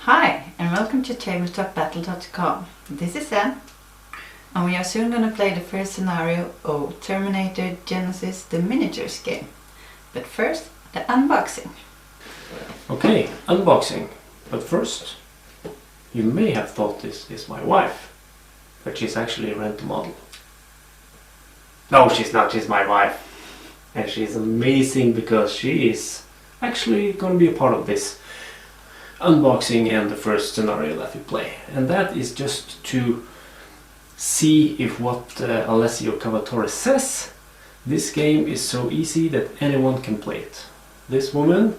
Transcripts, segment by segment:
Hi, and welcome to tabletopbattle.com. This is Anne, and we are soon going to play the first scenario of Terminator Genisys, the miniatures game. But first, the unboxing. Okay, unboxing. But first, you may have thought this is my wife, but she's actually a rent model. No, she's not, she's my wife. And she's amazing because she is actually going to be a part of this unboxing and the first scenario that we play. And that is just to see if what Alessio Cavatore says, this game is so easy that anyone can play it. This woman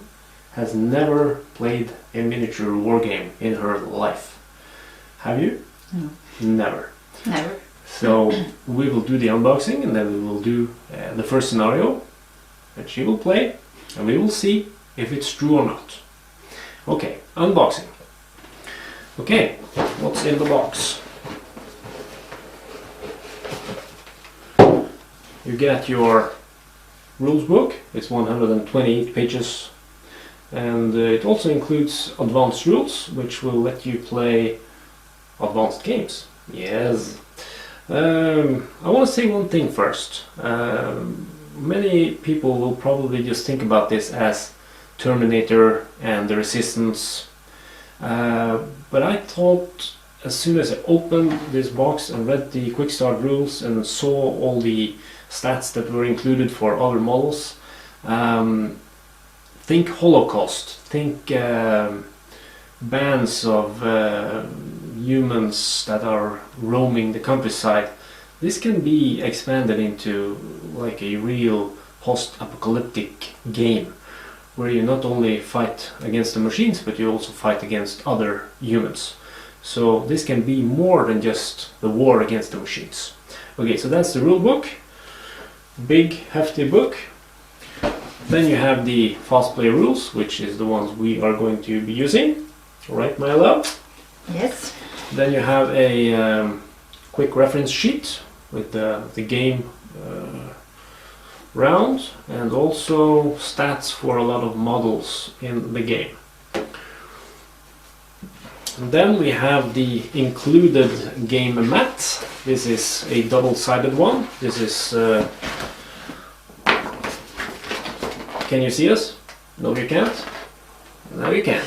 has never played a miniature war game in her life. Have you? No. Never. Never. So we will do the unboxing and then we will do the first scenario that she will play and we will see if it's true or not. Okay, unboxing. Okay, what's in the box? You get your rules book. It's 128 pages and it also includes advanced rules which will let you play advanced games. Yes. I want to say one thing first. Many people will probably just think about this as Terminator and the Resistance, but I thought as soon as I opened this box and read the quick start rules and saw all the stats that were included for other models, think Holocaust, think bands of humans that are roaming the countryside. This can be expanded into like a real post-apocalyptic game where you not only fight against the machines but you also fight against other humans. So this can be more than just the war against the machines. Okay, so that's the rule book. Big hefty book. Then you have the fast play rules, which is the ones we are going to be using. Right, my love? Yes. Then you have a quick reference sheet with the game round and also stats for a lot of models in the game. And then we have the included game mat. This is a double-sided one. This is can you see us? No, you can't. No, you can.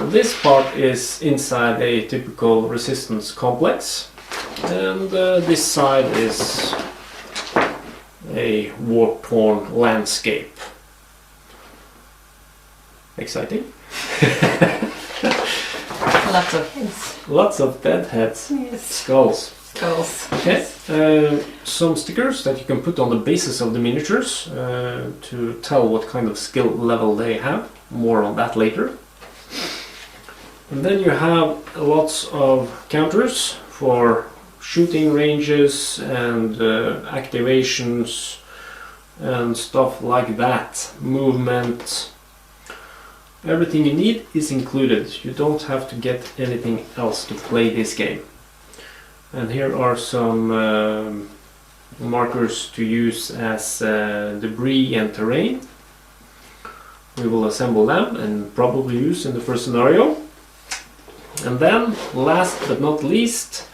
This part is inside a typical Resistance complex, and this side is a war-torn landscape. Exciting. Lots of heads. Lots of dead heads. Yes. Skulls. Skulls. Okay. Some stickers that you can put on the bases of the miniatures to tell what kind of skill level they have. More on that later. And then you have lots of counters for shooting ranges and activations and stuff like that. Movement. Everything you need is included. You don't have to get anything else to play this game. And here are some markers to use as debris and terrain. We will assemble them and probably use in the first scenario. And then, last but not least,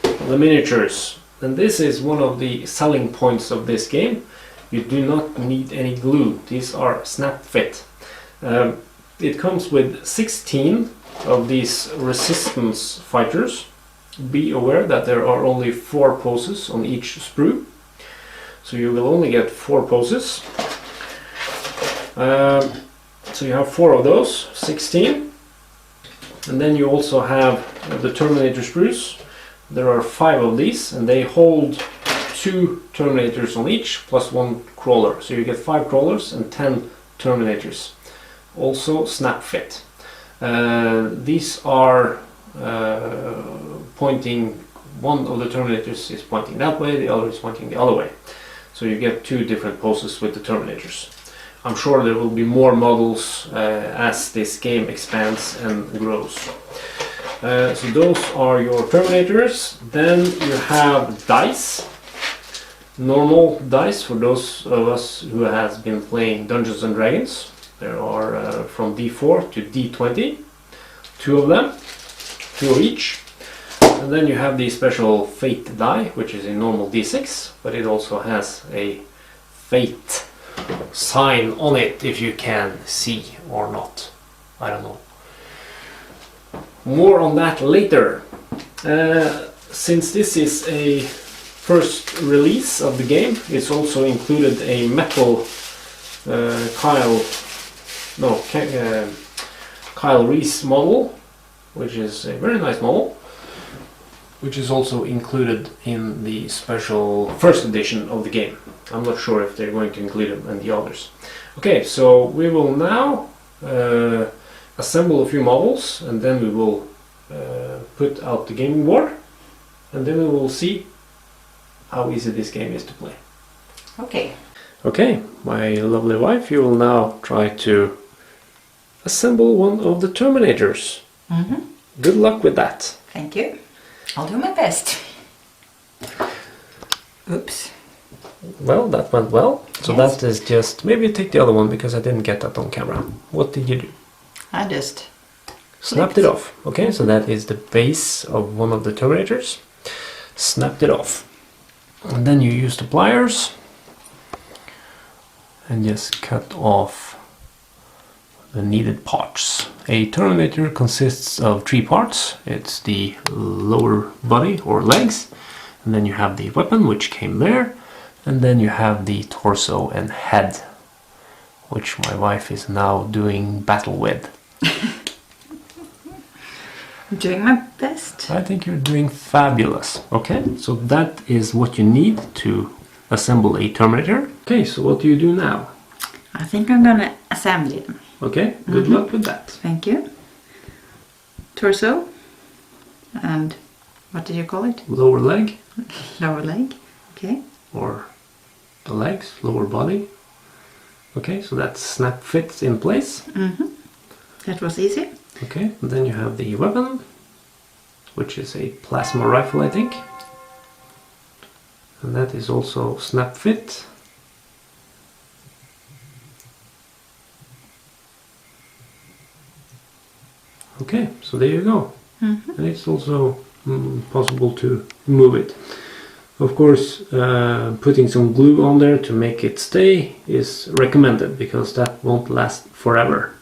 the miniatures. And this is one of the selling points of this game. You do not need any glue. These are snap fit. It comes with 16 of these Resistance fighters. Be aware that there are only 4 poses on each sprue. So you will only get 4 poses. So you have 4 of those, 16. And then you also have the Terminator sprues. There are 5 of these and they hold 2 Terminators on each plus 1 crawler. So you get 5 crawlers and 10 Terminators. Also snap fit. These are pointing, one of the Terminators is pointing that way, the other is pointing the other way. So you get 2 different poses with the Terminators. I'm sure there will be more models as this game expands and grows. So those are your Terminators. Then you have dice. Normal dice for those of us who has been playing Dungeons and Dragons. There are from D4 to D20. two of them, two of each. And then you have the special fate die, which is a normal d6, but it also has a fate sign on it, if you can see or not. I don't know. More on that later. Since this is a first release of the game, it's also included a metal Kyle Reese model, which is a very nice model, which is also included in the special first edition of the game. I'm not sure if they're going to include them in the others. Okay, so we will now assemble a few models, and then we will put out the gaming board, and then we will see how easy this game is to play. Okay. Okay, my lovely wife, you will now try to assemble one of the Terminators. Good luck with that. Thank you. I'll do my best. Oops. Well, that went well. So yes. That is just... Maybe take the other one, because I didn't get that on camera. What did you do? I just... Snapped it off. Okay, so that is the base of one of the Terminators. Snapped it off. And then you use the pliers and just cut off the needed parts. A Terminator consists of 3 parts. It's the lower body or legs, and then you have the weapon, which came there, and then you have the torso and head, which my wife is now doing battle with. I'm doing my best. I think you're doing fabulous. Okay, so that is what you need to assemble a Terminator. Okay, so what do you do now? I think I'm gonna assemble it. Okay, good luck with that. Thank you. Torso. And what did you call it? Lower leg. Lower leg. Okay. Or the legs, lower body. Okay, so that snap fits in place. That was easy. Okay, and then you have the weapon, which is a plasma rifle, I think. And that is also snap fit. Okay, so there you go. And it's also possible to move it. Of course, putting some glue on there to make it stay is recommended, because that won't last forever.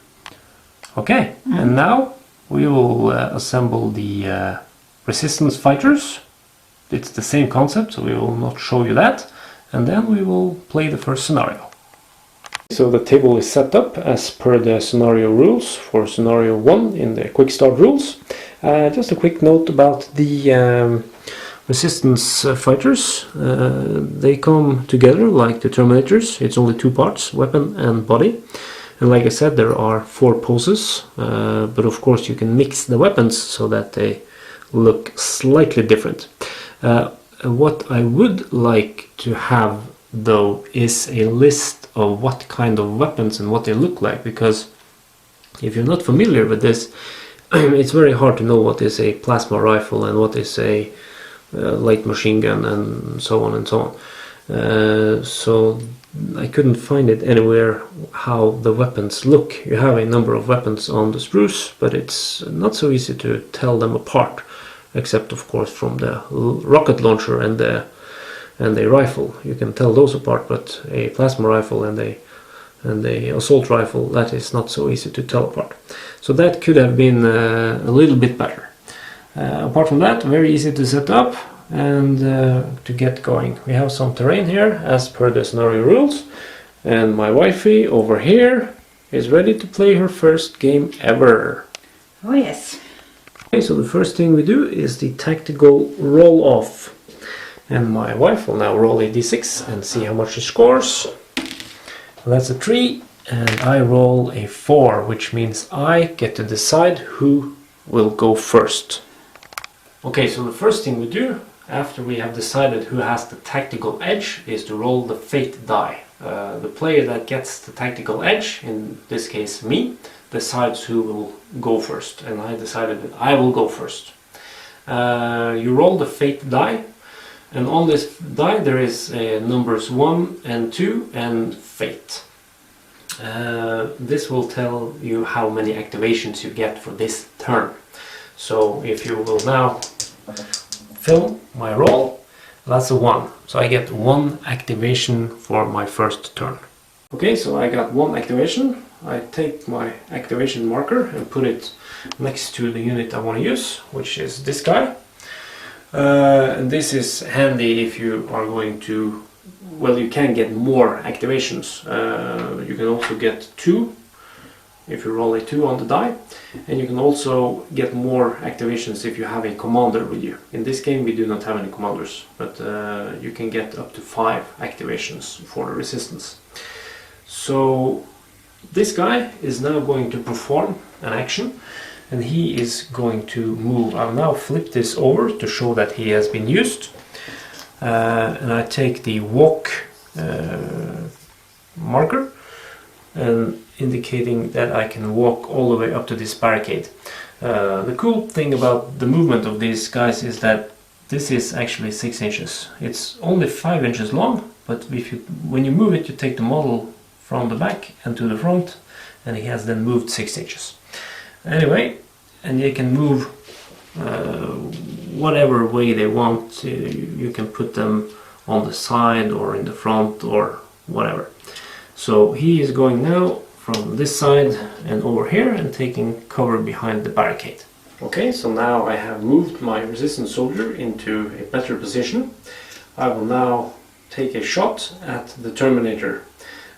Okay, and now we will assemble the resistance fighters. It's the same concept, so we will not show you that. And then we will play the first scenario. So the table is set up as per the scenario rules for scenario 1 in the quick start rules. Just a quick note about the resistance fighters. They come together like the Terminators. It's only 2 parts, weapon and body. And like I said, there are 4 poses, but of course you can mix the weapons so that they look slightly different. What I would like to have, though, is a list of what kind of weapons and what they look like, because if you're not familiar with this, it's very hard to know what is a plasma rifle and what is a light machine gun and so on and so on. So I couldn't find it anywhere how the weapons look. You have a number of weapons on the spruce, but it's not so easy to tell them apart, except of course from the rocket launcher and the rifle. You can tell those apart, but a plasma rifle and a assault rifle, that is not so easy to tell apart. So that could have been a little bit better. Apart from that, very easy to set up and to get going. We have some terrain here as per the scenario rules, and my wifey over here is ready to play her first game ever. Oh yes. Okay, so the first thing we do is the tactical roll off, and my wife will now roll a d6 and see how much she scores. That's a 3, and I roll a 4, which means I get to decide who will go first. Okay, so the first thing we do after we have decided who has the tactical edge is to roll the fate die. The player that gets the tactical edge, in this case me, decides who will go first, and I decided that I will go first. You roll the fate die, and on this die there is numbers 1 and 2 and fate. This will tell you how many activations you get for this turn. So if you will now film my roll, that's a 1. So I get 1 activation for my first turn. Okay, so I got 1 activation. I take my activation marker and put it next to the unit I want to use, which is this guy. And this is handy if you are going to, well, you can get more activations. You can also get 2 if you roll a 2 on the die, and you can also get more activations if you have a commander with you. In this game we do not have any commanders, but you can get up to 5 activations for the resistance. So this guy is now going to perform an action, and he is going to move. I'll now flip this over to show that he has been used, and I take the walk marker and indicating that I can walk all the way up to this barricade. The cool thing about the movement of these guys is that this is actually 6 inches. It's only 5 inches long, but when you move it, you take the model from the back and to the front, and he has then moved 6 inches. Anyway, and they can move whatever way they want. You can put them on the side or in the front or whatever. So he is going now from this side and over here and taking cover behind the barricade. Okay, so now I have moved my resistance soldier into a better position. I will now take a shot at the Terminator.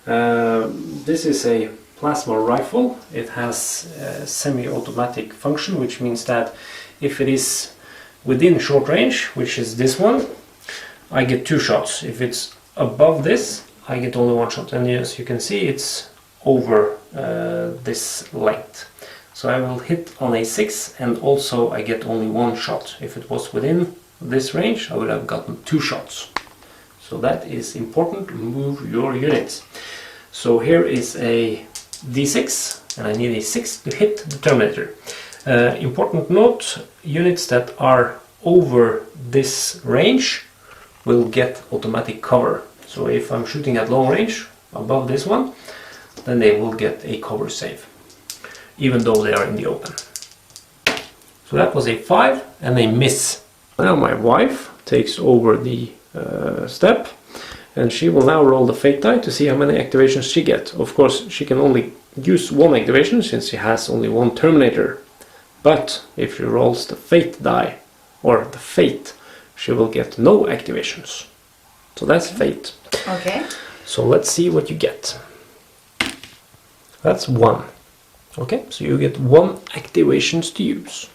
This is a plasma rifle. It has a semi-automatic function, which means that if it is within short range, which is this one, I get 2 shots. If it's above this, I get only 1 shot, and as you can see, it's over this length. So I will hit on a 6, and also I get only 1 shot. If it was within this range, I would have gotten 2 shots. So that is important. Move your units. So here is a D6, and I need a 6 to hit the Terminator. Important note, units that are over this range will get automatic cover. So if I'm shooting at long range, above this one, then they will get a cover save, even though they are in the open. So that was a 5 and a miss. Now my wife takes over the step, and she will now roll the fate die to see how many activations she gets. Of course, she can only use 1 activation since she has only 1 Terminator. But if she rolls the fate die, or the fate, she will get no activations. So that's fate. Okay. So let's see what you get. That's 1. Okay, so you get 1 activations to use.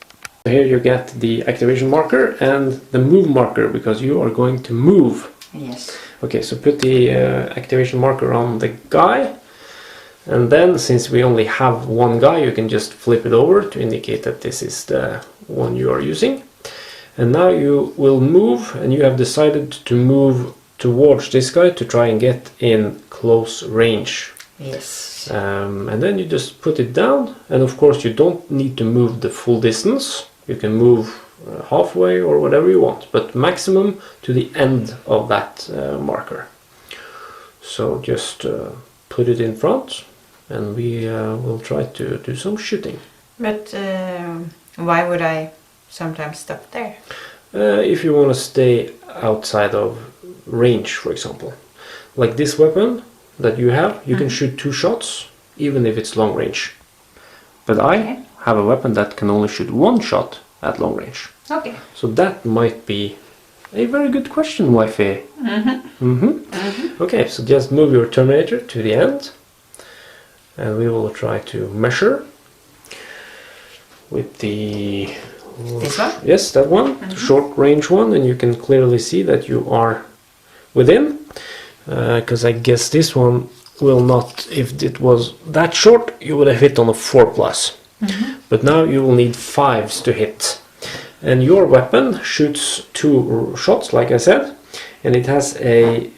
Here you get the activation marker and the move marker, because you are going to move. Yes. Okay, so put the activation marker on the guy, and then since we only have 1 guy, you can just flip it over to indicate that this is the one you are using. And now you will move, and you have decided to move towards this guy to try and get in close range. Yes. And then you just put it down, and of course you don't need to move the full distance. You can move halfway or whatever you want, but maximum to the end of that marker. So just put it in front, and we will try to do some shooting. But why would I sometimes stop there? If you want to stay outside of range, for example. Like this weapon that you have, you can shoot 2 shots, even if it's long range. But I have a weapon that can only shoot 1 shot at long range. Okay. So that might be a very good question, wifey. Okay, so just move your Terminator to the end, and we will try to measure with the... This one? Yes, that one, the short range one, and you can clearly see that you are within, because I guess this one will not, if it was that short, you would have hit on a 4+. But now you will need 5s to hit. And your weapon shoots 2 shots, like I said, and it has a,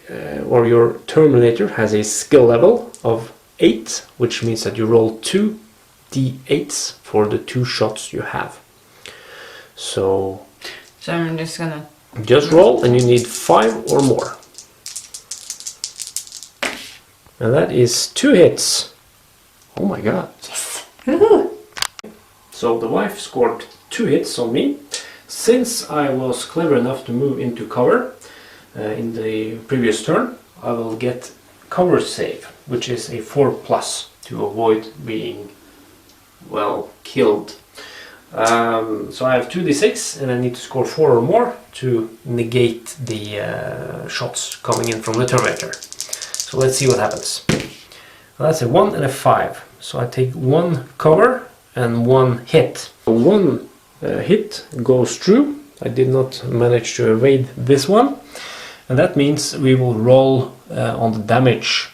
or your Terminator has a skill level of 8, which means that you roll 2 d8s for the 2 shots you have. So I'm just gonna... Just roll, and you need 5 or more. And that is 2 hits. Oh my god. Yes! Woohoo! So the wife scored 2 hits on me. Since I was clever enough to move into cover in the previous turn, I will get cover save, which is a 4+ to avoid being, well, killed. So I have 2d6 and I need to score 4 or more to negate the shots coming in from the Terminator. So let's see what happens. Well, that's a 1 and a 5. So I take 1 cover and 1 hit. 1 hit goes through. I did not manage to evade this one. And that means we will roll on the damage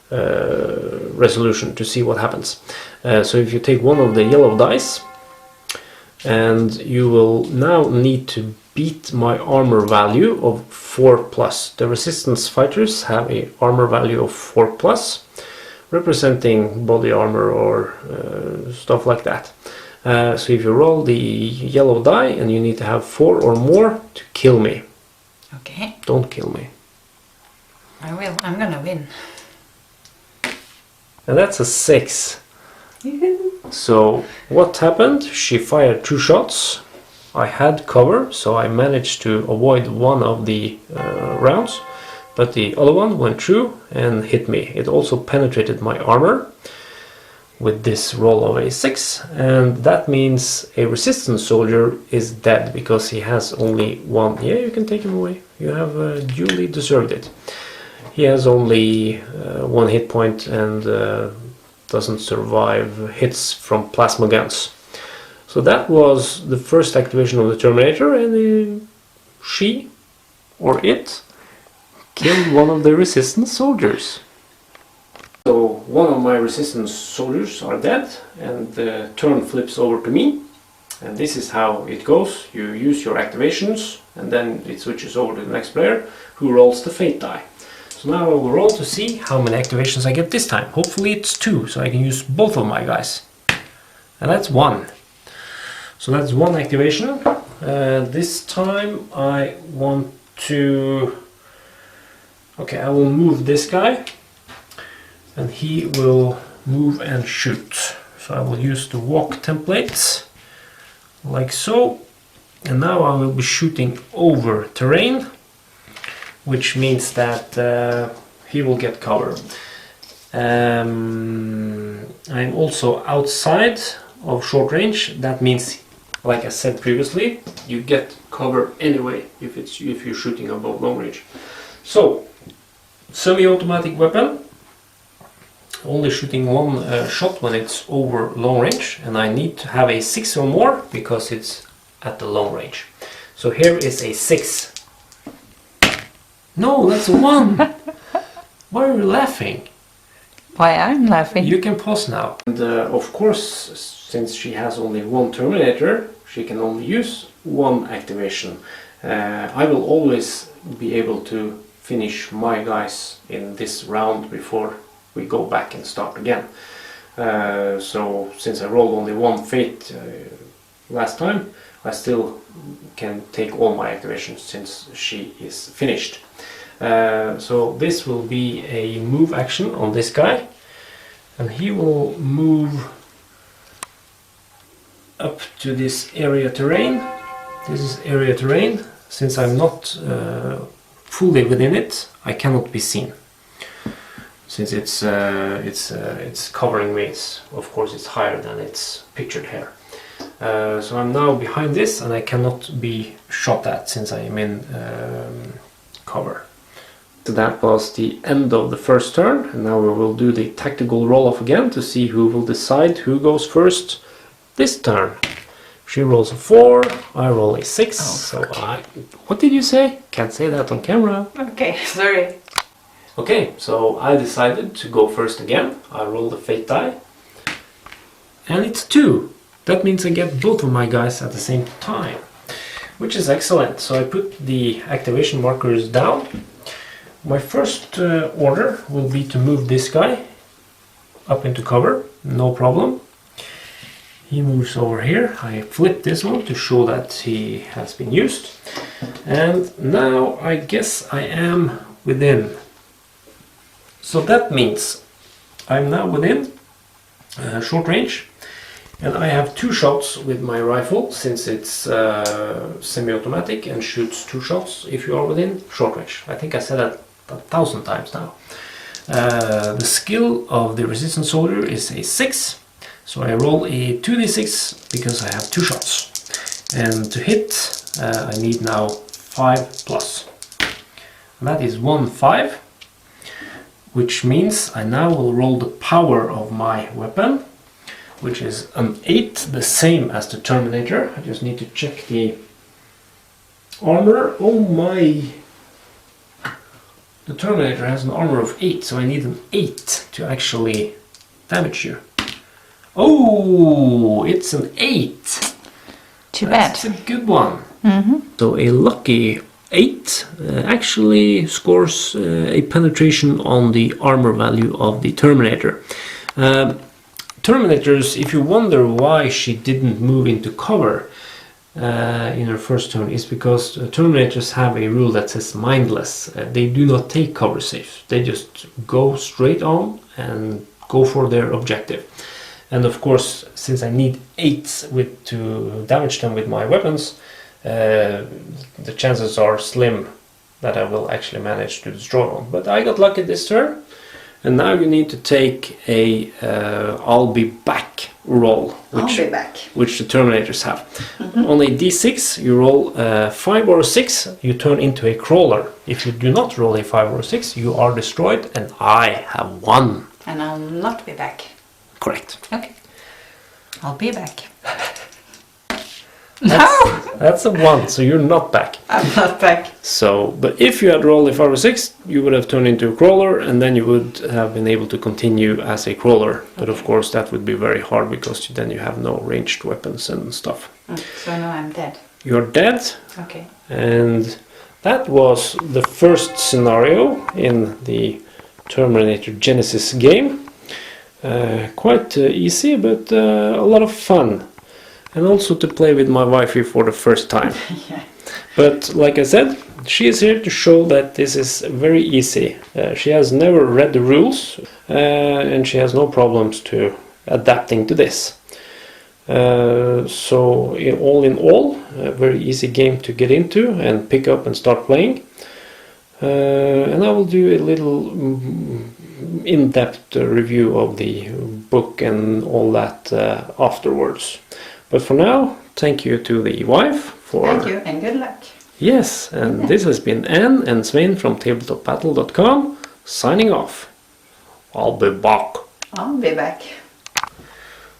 resolution to see what happens. So if you take 1 of the yellow dice, and you will now need to beat my armor value of 4+. The resistance fighters have a armor value of 4+, representing body armor or stuff like that. So if you roll the yellow die, and you need to have 4 or more to kill me. Okay. Don't kill me. I will. I'm gonna win. And that's a 6. So what happened? She fired 2 shots. I had cover, so I managed to avoid one of the rounds, but the other one went through and hit me. It also penetrated my armor with this roll of a 6, and that means a resistance soldier is dead because he has only 1. Yeah, you can take him away. You have duly deserved it. He has only 1 hit point and doesn't survive hits from plasma guns. So that was the first activation of the Terminator, and she, or it, killed one of the resistance soldiers. So one of my resistance soldiers are dead, and the turn flips over to me. And this is how it goes. You use your activations, and then it switches over to the next player, who rolls the fate die. So now I will roll to see how many activations I get this time. Hopefully it's 2, so I can use both of my guys. And that's 1. So that's 1 activation. This time I want to... Okay, I will move this guy, and he will move and shoot. So I will use the walk template, like so. And now I will be shooting over terrain, which means that he will get cover. I'm also outside of short range. That means, like I said previously, you get cover anyway if you're shooting above long range. So, semi-automatic weapon, only shooting 1 shot when it's over long range, and I need to have a 6 or more because it's at the long range. So here is a 6. No, that's a 1! Why are you laughing? Why I'm laughing? You can pause now. And of course, since she has only 1 Terminator, she can only use 1 activation. I will always be able to finish my guys in this round before we go back and start again. So since I rolled only 1 fate last time, I still can take all my activations since she is finished. So this will be a move action on this guy, and he will move up to this area terrain. This is area terrain. Since I'm not fully within it, I cannot be seen. Since it's covering me, of course it's higher than it's pictured here. So I'm now behind this, and I cannot be shot at since I am in cover. So that was the end of the first turn, and now we will do the tactical roll-off again to see who will decide who goes first this turn. She rolls a 4, I roll a 6. So what did you say? Can't say that on camera. Okay, sorry. Okay, so I decided to go first again. I rolled a fate die, and it's 2. That means I get both of my guys at the same time, which is excellent. So I put the activation markers down. My first order will be to move this guy up into cover, no problem. He moves over here. I flip this one to show that he has been used. And now I guess I am within. So that means I'm now within short range. And I have 2 shots with my rifle, since it's semi-automatic and shoots 2 shots if you are within short range. I think I said that 1,000 times now. The skill of the resistance soldier is a 6, so I roll a 2d6 because I have 2 shots. And to hit, I need now 5 plus. And that is 1 5, which means I now will roll the power of my weapon, which is an 8, the same as the Terminator. I just need to check the armor. Oh my! The Terminator has an armor of 8, so I need an 8 to actually damage you. Oh, it's an 8! Too That's bad. a good one. Mm-hmm. So a lucky 8 actually scores a penetration on the armor value of the Terminator. Terminators, if you wonder why she didn't move into cover in her first turn, is because Terminators have a rule that says mindless. They do not take cover saves. They just go straight on and go for their objective. And of course, since I need 8 to damage them with my weapons, the chances are slim that I will actually manage to destroy one. But I got lucky this turn. And now you need to take a I'll be back roll, which the Terminators have. Mm-hmm. On a d6 you roll 5 or a 6, you turn into a crawler. If you do not roll a 5 or a 6, you are destroyed, and I have won. And I'll not be back. Correct. Okay. I'll be back. That's a 1, so you're not back. I'm not back. So, but if you had rolled a 5 or 6, you would have turned into a crawler, and then you would have been able to continue as a crawler. But of course that would be very hard, because then you have no ranged weapons and stuff. So now I'm dead. You're dead. Okay. And that was the first scenario in the Terminator Genisys game. Quite easy, but a lot of fun. And also to play with my wifey for the first time. Yeah. But like I said, she is here to show that this is very easy. She has never read the rules, and she has no problems to adapting to this. So all in all, a very easy game to get into and pick up and start playing. And I will do a little in-depth review of the book and all that afterwards. But for now, thank you to the wife for... Thank you and good luck. Yes, and this has been Anne and Svein from tabletopbattle.com signing off. I'll be back. I'll be back.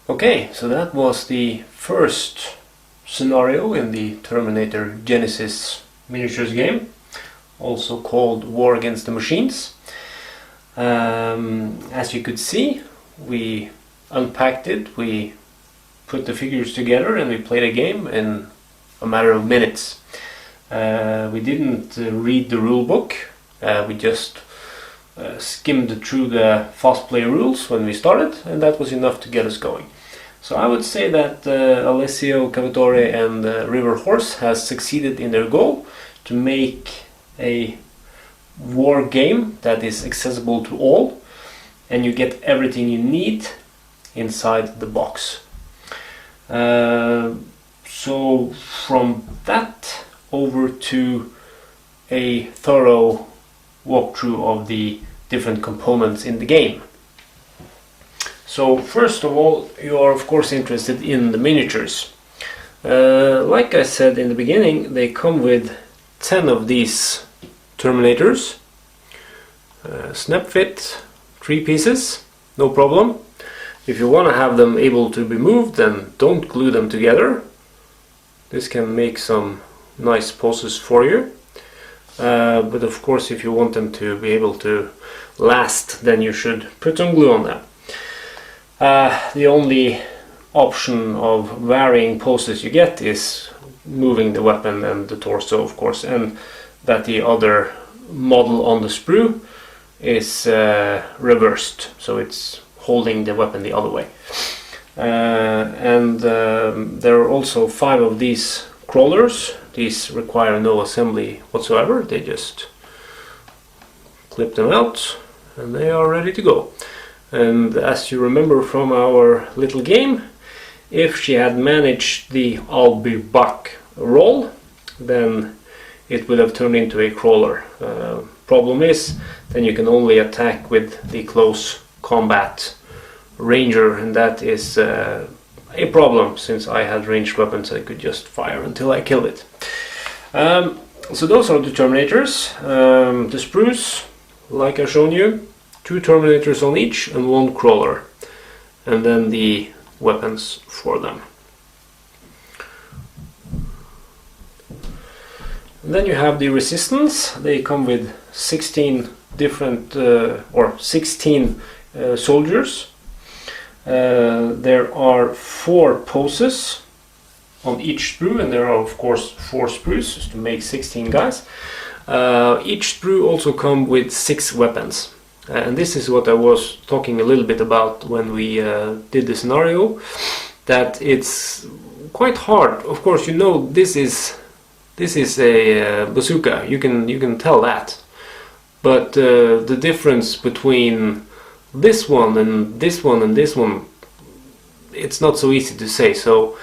Okay, so that was the first scenario in the Terminator Genisys miniatures game, also called War Against the Machines. As you could see, we unpacked it, we put the figures together, and we played a game in a matter of minutes. We didn't read the rule book, we just skimmed through the fast play rules when we started, and that was enough to get us going. So I would say that Alessio Cavatore and River Horse has succeeded in their goal to make a war game that is accessible to all, and you get everything you need inside the box. So from that over to a thorough walkthrough of the different components in the game. So first of all, you are of course interested in the miniatures. Like I said in the beginning, they come with 10 of these Terminators. Snap fit, 3 pieces, no problem. If you want to have them able to be moved, then don't glue them together. This can make some nice poses for you. But of course, if you want them to be able to last, then you should put some glue on them. The only option of varying poses you get is moving the weapon and the torso, of course, and that the other model on the sprue is reversed, so it's holding the weapon the other way. There are also 5 of these crawlers. These require no assembly whatsoever, they just clip them out and they are ready to go. And as you remember from our little game, If she had managed the I'll be back roll, then it would have turned into a crawler. Problem is, then you can only attack with the close combat ranger, and that is a problem, since I had ranged weapons I could just fire until I killed it. So those are the Terminators. The sprues, like I've shown you, 2 Terminators on each and 1 crawler, and then the weapons for them. And then you have the Resistance. They come with 16 different or 16 soldiers. There are 4 poses on each sprue, and there are of course 4 sprues to make 16 guys. Each sprue also come with 6 weapons. And this is what I was talking a little bit about when we did the scenario, that it's quite hard. Of course, you know, this is a bazooka. You can tell that, but the difference between this one and this one and this one, it's not so easy to say. So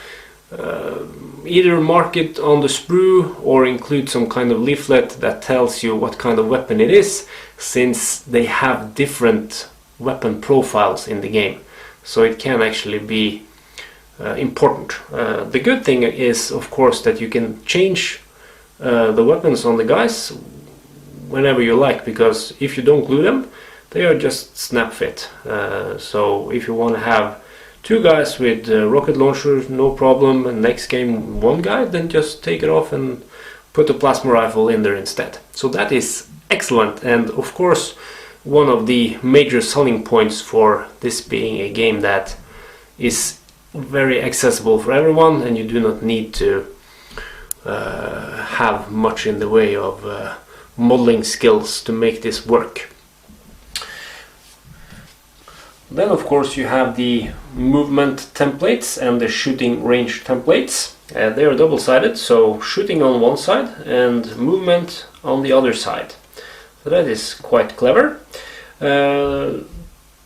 either mark it on the sprue or include some kind of leaflet that tells you what kind of weapon it is, since they have different weapon profiles in the game, so it can actually be important. The good thing is, of course, that you can change the weapons on the guys whenever you like, because if you don't glue them, they are just snap fit. So if you want to have 2 guys with rocket launchers, no problem, and next game 1 guy, then just take it off and put a plasma rifle in there instead. So that is excellent, and of course one of the major selling points for this being a game that is very accessible for everyone, and you do not need to have much in the way of modeling skills to make this work. Then of course you have the movement templates and the shooting range templates. They are double-sided, so shooting on one side and movement on the other side. So that is quite clever.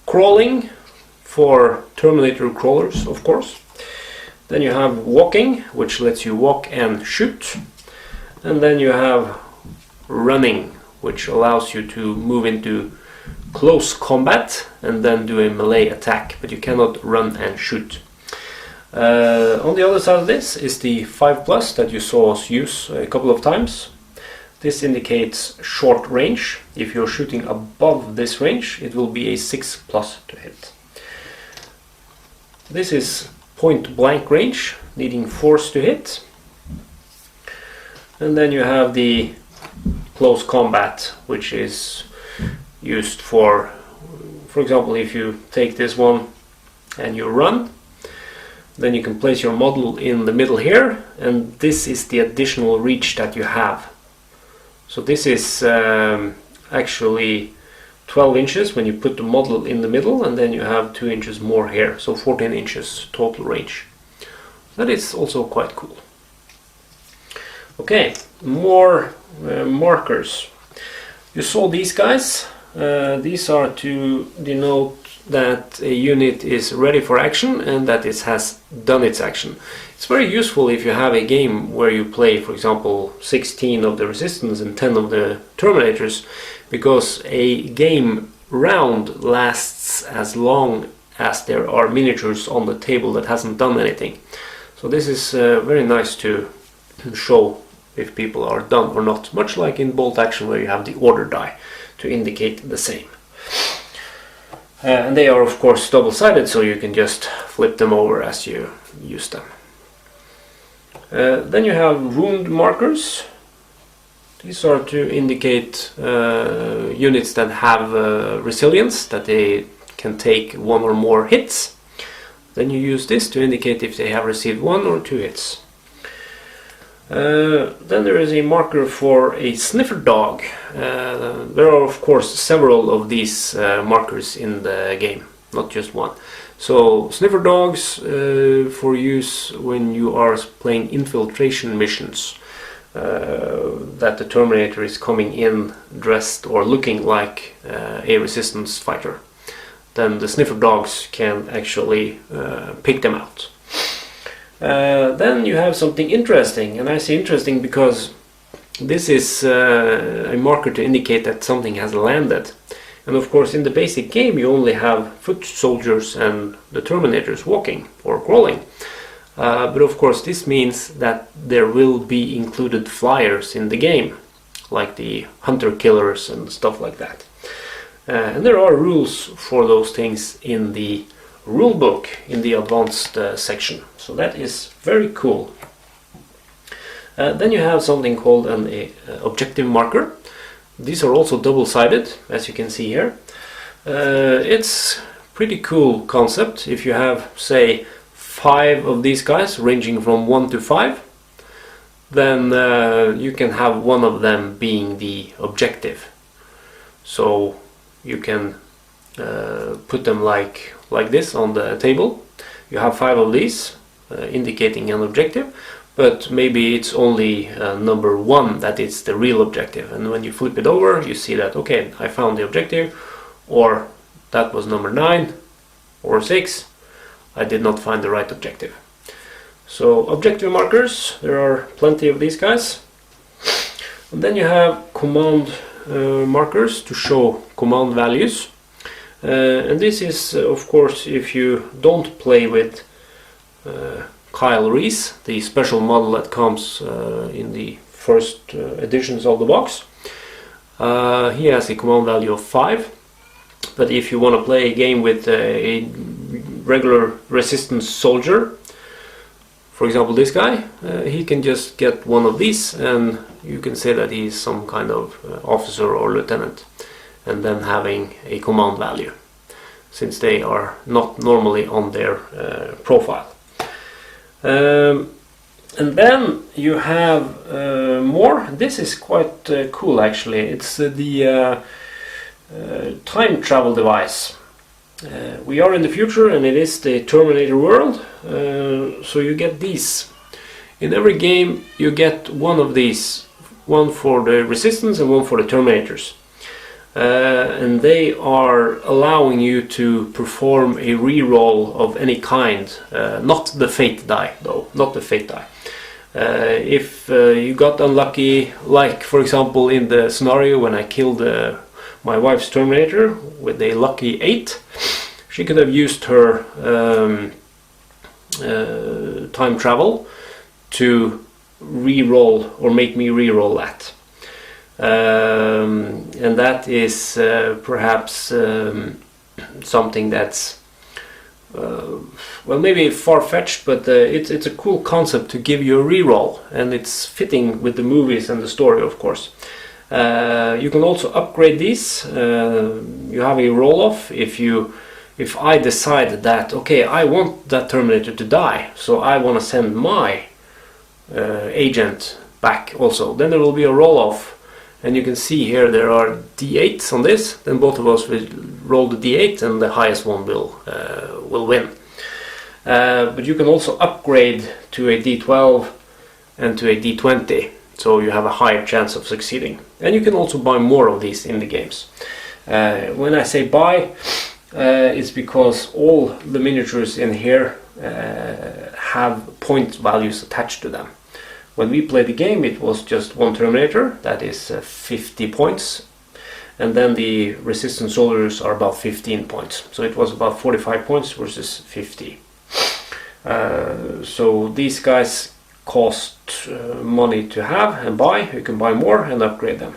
Crawling for Terminator crawlers, of course. Then you have walking, which lets you walk and shoot. And then you have running, which allows you to move into close combat and then do a melee attack, but you cannot run and shoot. On the other side of this is the 5+ that you saw us use a couple of times. This indicates short range. If you're shooting above this range, it will be a 6+ to hit. This is point blank range, needing force to hit. And then you have the close combat, which is used for example, if you take this one and you run, then you can place your model in the middle here, and this is the additional reach that you have. So this is actually 12 inches when you put the model in the middle, and then you have 2 inches more here, so 14 inches total range. That is also quite cool. Okay, more markers. You saw these guys. These are to denote that a unit is ready for action and that it has done its action. It's very useful if you have a game where you play, for example, 16 of the Resistance and 10 of the Terminators, because a game round lasts as long as there are miniatures on the table that hasn't done anything. So this is very nice to show if people are done or not, much like in bolt action where you have the order die to indicate the same. And they are of course double-sided, so you can just flip them over as you use them. Then you have wound markers. These are to indicate units that have resilience, that they can take 1 or more hits. Then you use this to indicate if they have received 1 or 2 hits. Then there is a marker for a sniffer dog. There are of course several of these markers in the game, not just one. So sniffer dogs for use when you are playing infiltration missions, that the Terminator is coming in dressed or looking like a Resistance fighter. Then the sniffer dogs can actually pick them out. Then you have something interesting, and I say interesting because this is a marker to indicate that something has landed. And of course in the basic game you only have foot soldiers and the Terminators walking or crawling. But of course this means that there will be included flyers in the game, like the hunter killers and stuff like that. And there are rules for those things in the rule book in the advanced section. So that is very cool. Then you have something called an objective marker. These are also double-sided, as you can see here. It's pretty cool concept. If you have, say, 5 of these guys ranging from 1 to 5, then you can have one of them being the objective. So you can put them like this on the table. You have 5 of these indicating an objective, but maybe it's only number 1 that is the real objective, and when you flip it over you see that, okay, I found the objective, or that was number 9 or 6, I did not find the right objective. So objective markers, there are plenty of these guys. And then you have command markers to show command values. And this is of course if you don't play with Kyle Reese, the special model that comes in the first editions of the box. He has a command value of 5, but if you want to play a game with a regular resistance soldier, for example this guy, he can just get one of these and you can say that he's some kind of officer or lieutenant, and then having a command value, since they are not normally on their profile. And then you have more. This is quite cool actually. It's the time travel device. We are in the future and it is the Terminator world, so you get these. In every game you get one of these, one for the Resistance and one for the Terminators. And they are allowing you to perform a reroll of any kind, not the fate die though, not the fate die. If you got unlucky, like for example in the scenario when I killed my wife's Terminator with a lucky 8, she could have used her time travel to re-roll or make me re-roll that. And that is perhaps something that's well, maybe far-fetched, but it's a cool concept to give you a re-roll, and it's fitting with the movies and the story, of course. You can also upgrade these. You have a roll-off if I decide that, okay, I want that Terminator to die, so I want to send my agent back also. Then there will be a roll-off, and you can see here there are D8s on this. Then both of us will roll the D8 and the highest one will win. But you can also upgrade to a D12 and to a D20, so you have a higher chance of succeeding. And you can also buy more of these in the games. When I say buy, it's because all the miniatures in here have point values attached to them. When we played the game it was just one Terminator, that is 50 points, and then the Resistance soldiers are about 15 points. So it was about 45 points versus 50. So these guys cost money to have and buy. You can buy more and upgrade them.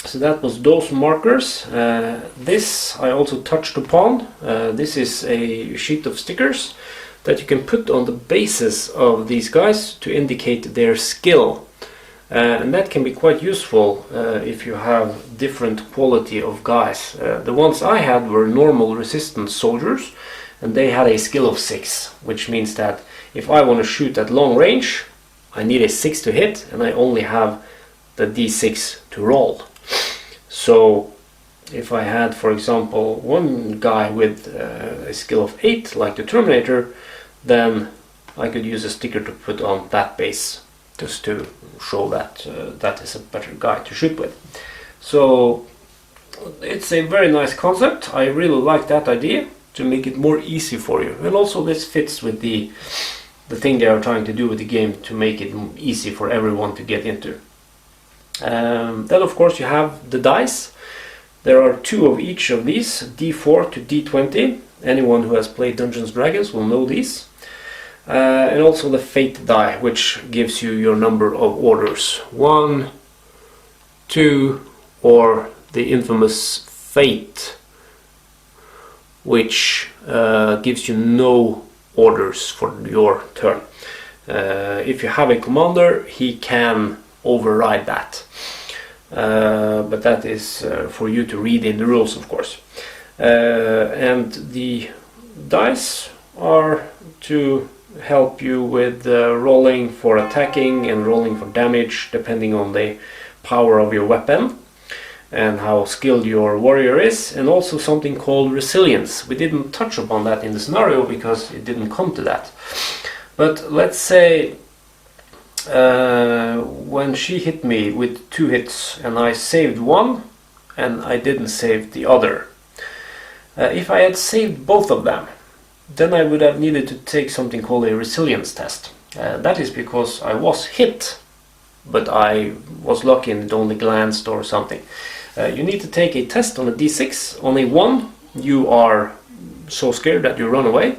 So that was those markers. This I also touched upon. This is a sheet of stickers that you can put on the bases of these guys to indicate their skill. And that can be quite useful if you have different quality of guys. The ones I had were normal Resistance soldiers, and they had a skill of 6, which means that if I want to shoot at long range, I need a 6 to hit, and I only have the D6 to roll. So if I had, for example, one guy with a skill of 8, like the Terminator, then I could use a sticker to put on that base, just to show that that is a better guy to shoot with. So it's a very nice concept. I really like that idea, to make it more easy for you. And also this fits with the thing they are trying to do with the game, to make it easy for everyone to get into. Then of course you have the dice. There are 2 of each of these, D4 to D20. Anyone who has played Dungeons & Dragons will know these. And also the fate die, which gives you your number of orders. 1, 2, or the infamous fate, which gives you no orders for your turn. If you have a commander, he can override that. But that is for you to read in the rules, of course. And the dice are to help you with rolling for attacking and rolling for damage, depending on the power of your weapon and how skilled your warrior is, and also something called resilience. We didn't touch upon that in the scenario because it didn't come to that. But let's say when she hit me with 2 hits and I saved one and I didn't save the other. If I had saved both of them, then I would have needed to take something called a resilience test. That is because I was hit, but I was lucky and it only glanced or something. You need to take a test on a D6. On a 1, you are so scared that you run away.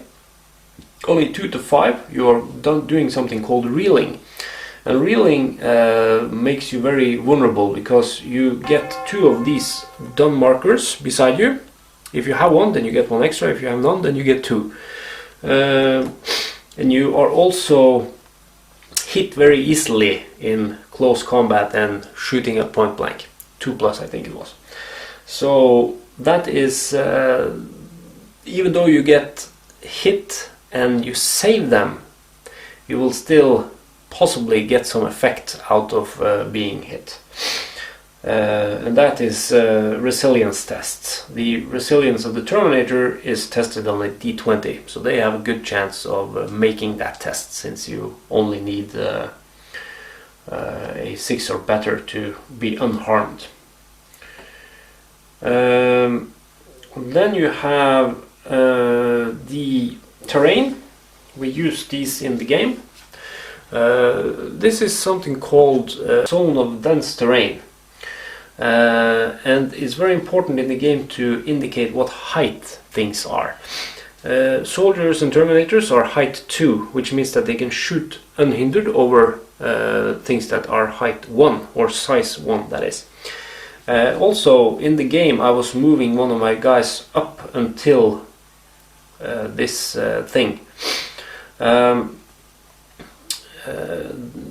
Only 2 to 5, you are doing something called reeling. And reeling makes you very vulnerable because you get 2 of these done markers beside you. If you have 1, then you get 1 extra. If you have none, then you get 2. And you are also hit very easily in close combat and shooting at point blank. 2+, I think it was. So that is, even though you get hit and you save them, you will still possibly get some effect out of being hit. And that is resilience tests. The resilience of the Terminator is tested on a D20, so they have a good chance of making that test, since you only need a 6 or better to be unharmed. Then you have the terrain. We use these in the game. This is something called zone of dense terrain. And it's very important in the game to indicate what height things are. Soldiers and Terminators are height 2, which means that they can shoot unhindered over things that are height 1, or size 1, that is. Also in the game I was moving one of my guys up until this thing.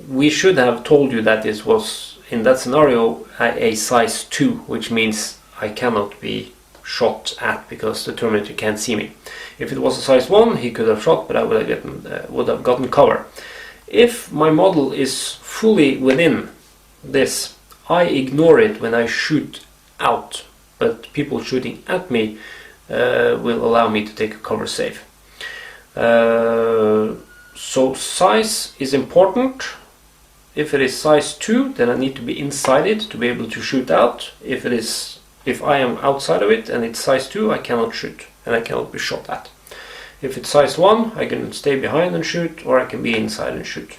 We should have told you that this was, in that scenario, a size 2, which means I cannot be shot at because the Terminator can't see me. If it was a size 1, he could have shot, but I would have gotten cover. If my model is fully within this, I ignore it when I shoot out, but people shooting at me will allow me to take a cover save. So size is important. If it is size 2, then I need to be inside it to be able to shoot out. If I am outside of it and it's size 2, I cannot shoot and I cannot be shot at. If it's size 1, I can stay behind and shoot, or I can be inside and shoot.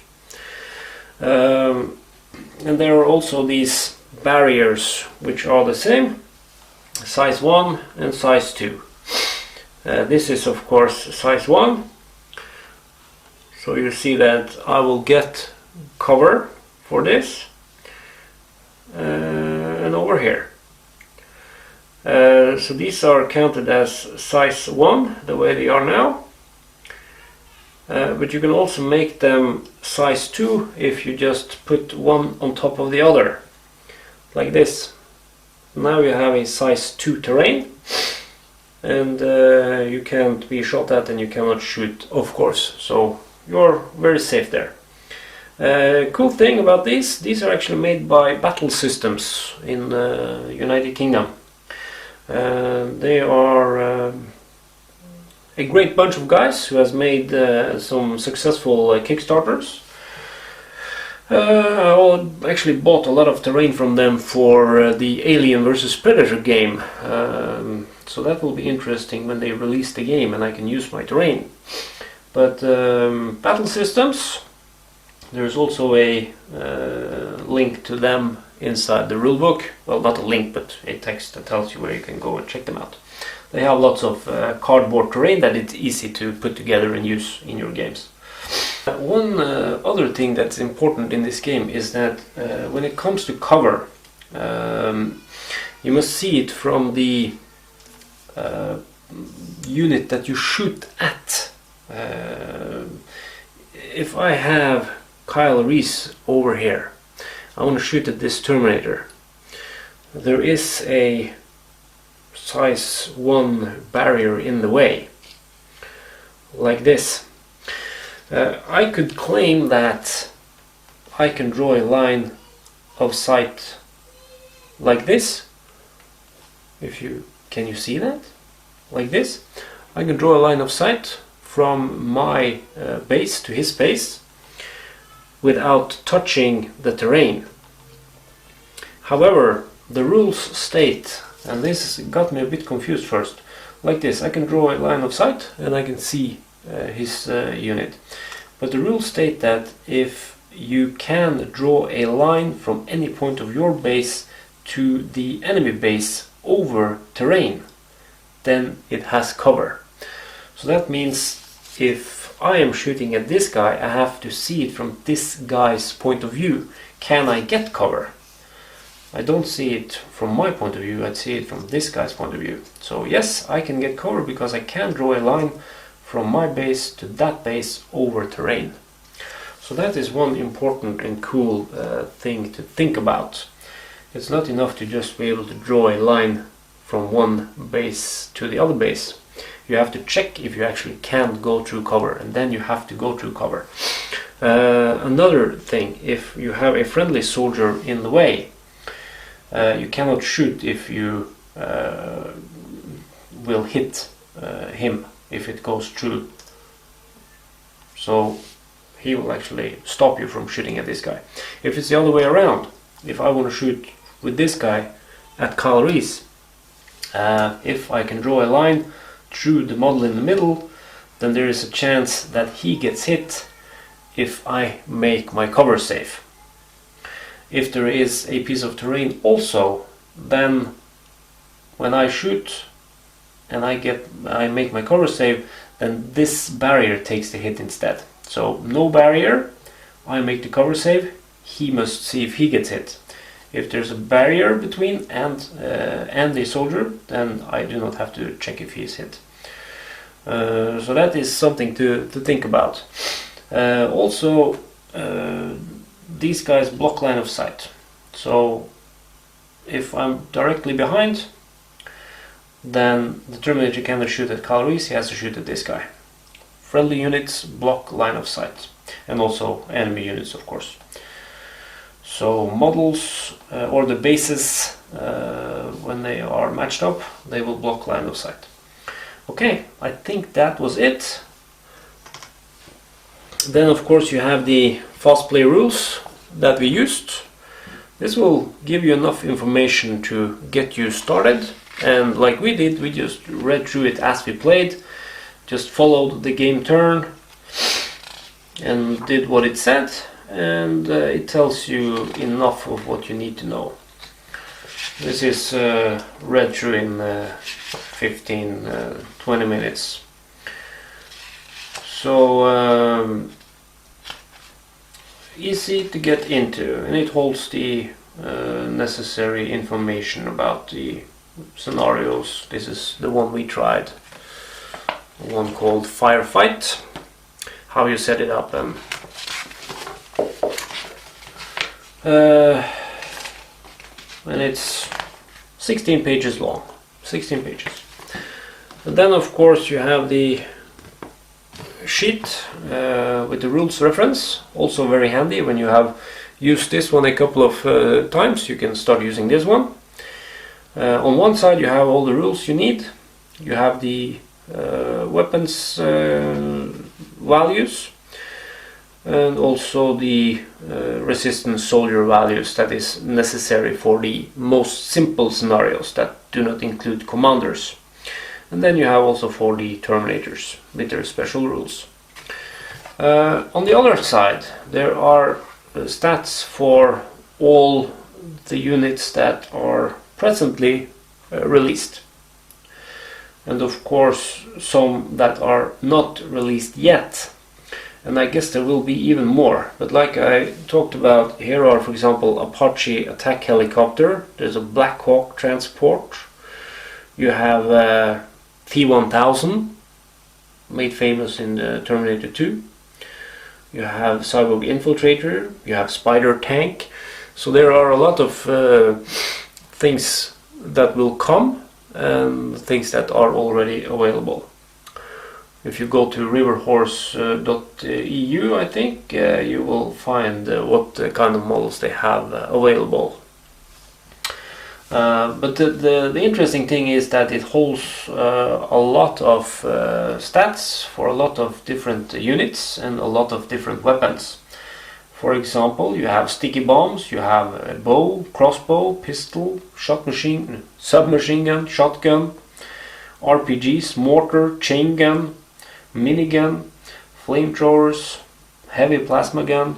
And there are also these barriers which are the same, size 1 and size 2. This is of course size 1. So you see that I will get cover for this and over here. So these are counted as size 1 the way they are now, but you can also make them size 2 if you just put one on top of the other, like this. Now you have a size 2 terrain, and you can't be shot at and you cannot shoot, of course, so you're very safe there. Cool thing about these are actually made by Battle Systems in United Kingdom. They are a great bunch of guys who has made some successful Kickstarters. I actually bought a lot of terrain from them for the Alien vs Predator game. so that will be interesting when they release the game and I can use my terrain. But battle systems, there's also a link to them inside the rulebook. Well, not a link, but a text that tells you where you can go and check them out. They have lots of cardboard terrain that it's easy to put together and use in your games. One other thing that's important in this game is that when it comes to cover, you must see it from the unit that you shoot at. If I have Kyle Reese over here, I want to shoot at this Terminator. There is a size 1 barrier in the way, like this. I could claim that I can draw a line of sight like this. Can you see that? Like this. I can draw a line of sight from my base to his base without touching the terrain. However, the rules state, and this got me a bit confused first, like this. I can draw a line of sight and I can see his unit. But the rules state that if you can draw a line from any point of your base to the enemy base over terrain, then it has cover. So that means if I am shooting at this guy, I have to see it from this guy's point of view. Can I get cover? I don't see it from my point of view, I see it from this guy's point of view. So yes, I can get cover because I can draw a line from my base to that base over terrain. So that is one important and cool thing to think about. It's not enough to just be able to draw a line from one base to the other base. You have to check if you actually can go through cover, and then you have to go through cover. Another thing, if you have a friendly soldier in the way, you cannot shoot if you will hit him if it goes through. So he will actually stop you from shooting at this guy. If it's the other way around, if I want to shoot with this guy at Kyle Reese, if I can draw a line through the model in the middle, then there is a chance that he gets hit if I make my cover safe. If there is a piece of terrain also, then when I shoot and I make my cover save, then this barrier takes the hit instead. So no barrier, I make the cover save, he must see if he gets hit. If there's a barrier between and the soldier, then I do not have to check if he's hit. So that is something to think about. Also, these guys block line of sight. So if I'm directly behind, then the Terminator cannot shoot at Kyle Reese, he has to shoot at this guy. Friendly units block line of sight, and also enemy units, of course. So models or the bases, when they are matched up, they will block line of sight. Okay, I think that was it. Then of course you have the fast play rules that we used. This will give you enough information to get you started, and like we did, we just read through it as we played, just followed the game turn and did what it said, and it tells you enough of what you need to know. This is read through in 15-20 minutes. So easy to get into, and it holds the necessary information about the scenarios. This is the one we tried, one called Firefight, how you set it up, and it's 16 pages long, 16 pages. And then of course you have the sheet with the rules reference, also very handy. When you have used this one a couple of times, you can start using this one. On one side you have all the rules you need. You have the weapons values, and also the resistance soldier values that is necessary for the most simple scenarios that do not include commanders. And then you have also for the Terminators with their special rules. On the other side, there are stats for all the units that are presently released. And of course some that are not released yet. And I guess there will be even more. But like I talked about, here are, for example, Apache attack helicopter. There's a Black Hawk transport. You have T-1000, made famous in Terminator 2. You have Cyborg Infiltrator. You have Spider Tank. So there are a lot of things that will come and things that are already available. If you go to riverhorse.eu, I think you will find what kind of models they have available. But the interesting thing is that it holds a lot of stats for a lot of different units and a lot of different weapons. For example, you have sticky bombs, you have a bow, crossbow, pistol, submachine gun, shotgun, RPGs, mortar, chain gun, minigun, flamethrowers, heavy plasma gun,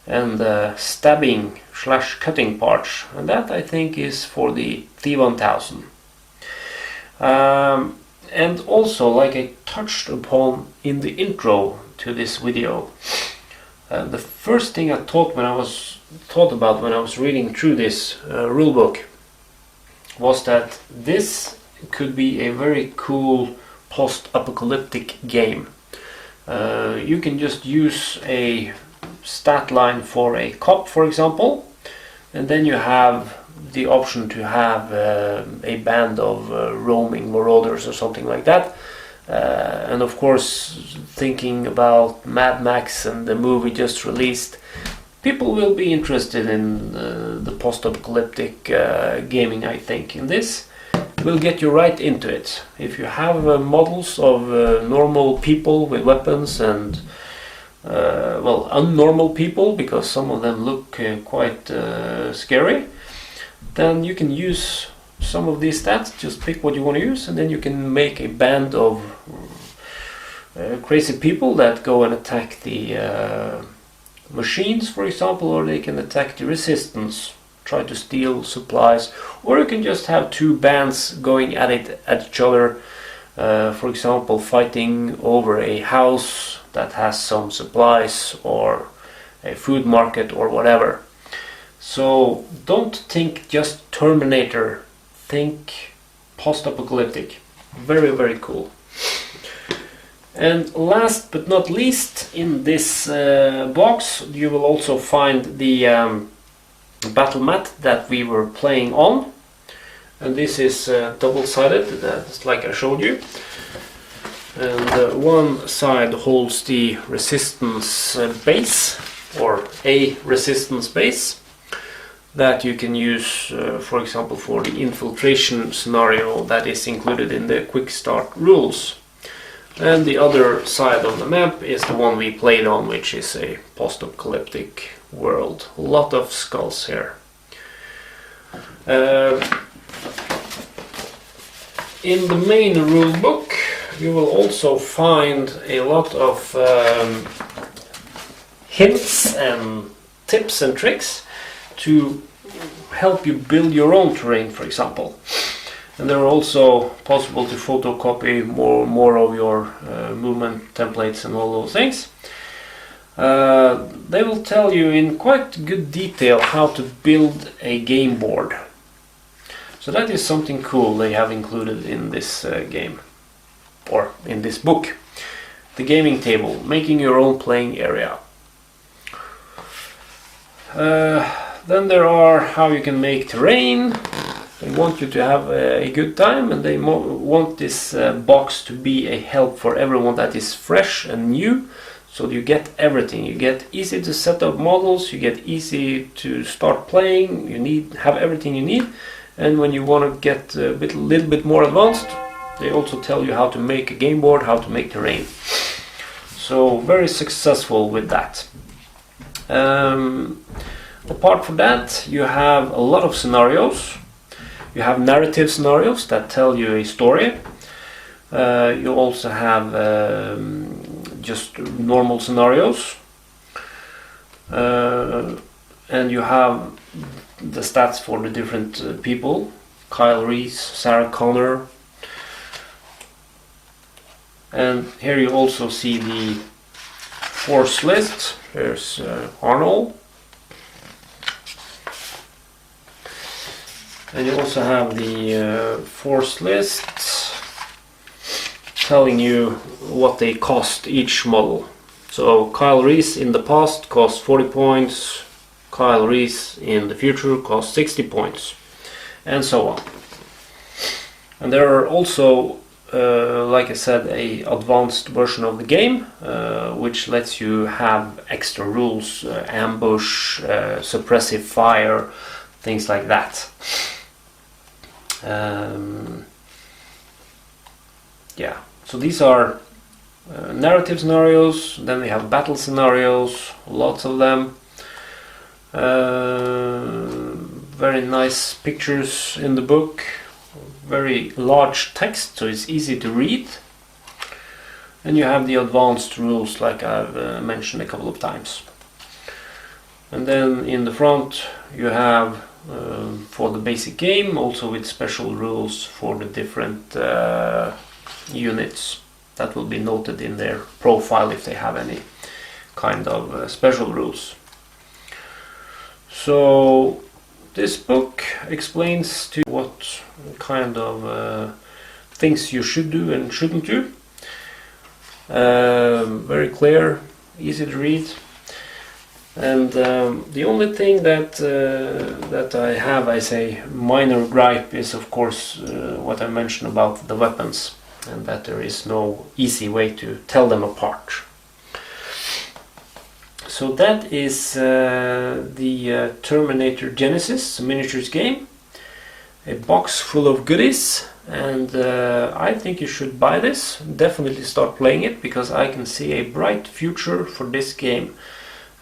and stabbing / cutting parts. And that I think is for the T-1000. And also, like I touched upon in the intro to this video, the first thing I thought about when I was reading through this rulebook was that this could be a very cool post-apocalyptic game. You can just use a stat line for a cop, for example, and then you have the option to have a band of roaming marauders or something like that. And of course, thinking about Mad Max and the movie just released, people will be interested in the post-apocalyptic gaming, I think. And this will get you right into it. If you have models of normal people with weapons and well, unnormal people, because some of them look quite scary, then you can use some of these stats. Just pick what you want to use, and then you can make a band of crazy people that go and attack the machines, for example, or they can attack the resistance, try to steal supplies, or you can just have two bands going at each other, for example, fighting over a house that has some supplies or a food market or whatever. So don't think just Terminator, think post-apocalyptic. Very, very cool. And last but not least, in this box you will also find the battle mat that we were playing on. And this is double-sided, just like I showed you. And one side holds the resistance base, or a resistance base, that you can use, for example, for the infiltration scenario that is included in the quick start rules. And the other side of the map is the one we played on, which is a post-apocalyptic world. A lot of skulls here. In the main rule book you will also find a lot of hints and tips and tricks to help you build your own terrain, for example. And they're also possible to photocopy more of your movement templates and all those things. They will tell you in quite good detail how to build a game board. So that is something cool they have included in this game, or in this book. The gaming table, making your own playing area. Then there are how you can make terrain. They want you to have a good time, and they want this box to be a help for everyone that is fresh and new. So you get everything. You get easy to set up models, you get easy to start playing, you have everything you need. And when you want to get a little bit more advanced, they also tell you how to make a game board, how to make terrain. So very successful with that. Apart from that, you have a lot of scenarios. You have narrative scenarios that tell you a story. You also have just normal scenarios, and you have the stats for the different people: Kyle Reese, Sarah Connor, and here you also see the force list. Here's Arnold, and you also have the force list telling you what they cost each model. So Kyle Reese in the past cost 40 points, Kyle Reese in the future costs 60 points, and so on. And there are also, like I said, a advanced version of the game, which lets you have extra rules, ambush, suppressive fire, things like that. Yeah, so these are narrative scenarios. Then we have battle scenarios, lots of them. Very nice pictures in the book, very large text, so it's easy to read. And you have the advanced rules, like I've mentioned a couple of times. And then in the front you have for the basic game, also with special rules for the different units that will be noted in their profile if they have any kind of special rules. So this book explains to what kind of things you should do and shouldn't do. Very clear, easy to read. And the only thing that I have, I say, minor gripe is, of course, what I mentioned about the weapons, and that there is no easy way to tell them apart. So that is the Terminator Genisys miniatures game, a box full of goodies, and I think you should buy this. Definitely start playing it, because I can see a bright future for this game.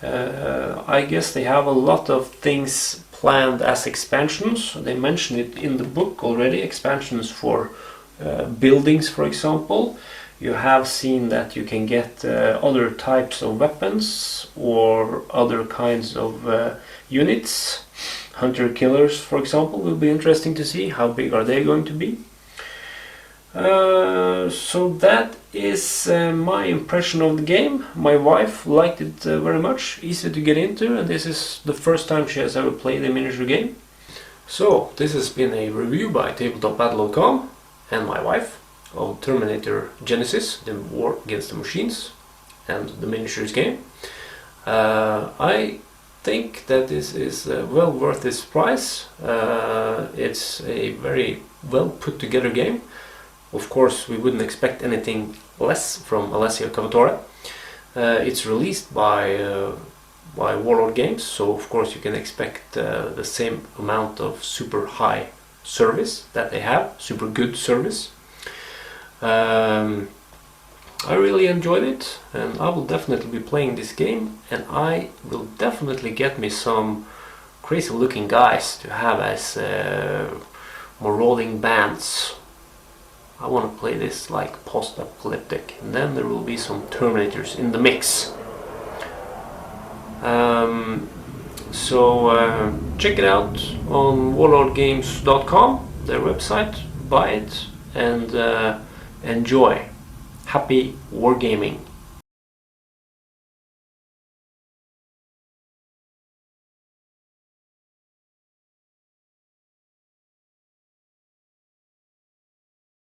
I guess they have a lot of things planned as expansions. They mention it in the book already, expansions for buildings, for example. You have seen that you can get other types of weapons or other kinds of units. Hunter-killers, for example, will be interesting to see. How big are they going to be? So that is my impression of the game. My wife liked it very much, easy to get into, and this is the first time she has ever played a miniature game. So this has been a review by tabletopbattle.com and my wife of Terminator Genisys, the War Against the Machines, and the miniatures game. I think that this is well worth its price. It's a very well put together game. Of course, we wouldn't expect anything less from Alessia Cavatore. It's released by Warlord Games, so of course you can expect the same amount of super high service that they have, super good service. I really enjoyed it, and I will definitely be playing this game, and I will definitely get me some crazy looking guys to have as marauding bands. I want to play this like post-apocalyptic, and then there will be some Terminators in the mix. So check it out on warlordgames.com, their website, buy it, and enjoy. Happy wargaming.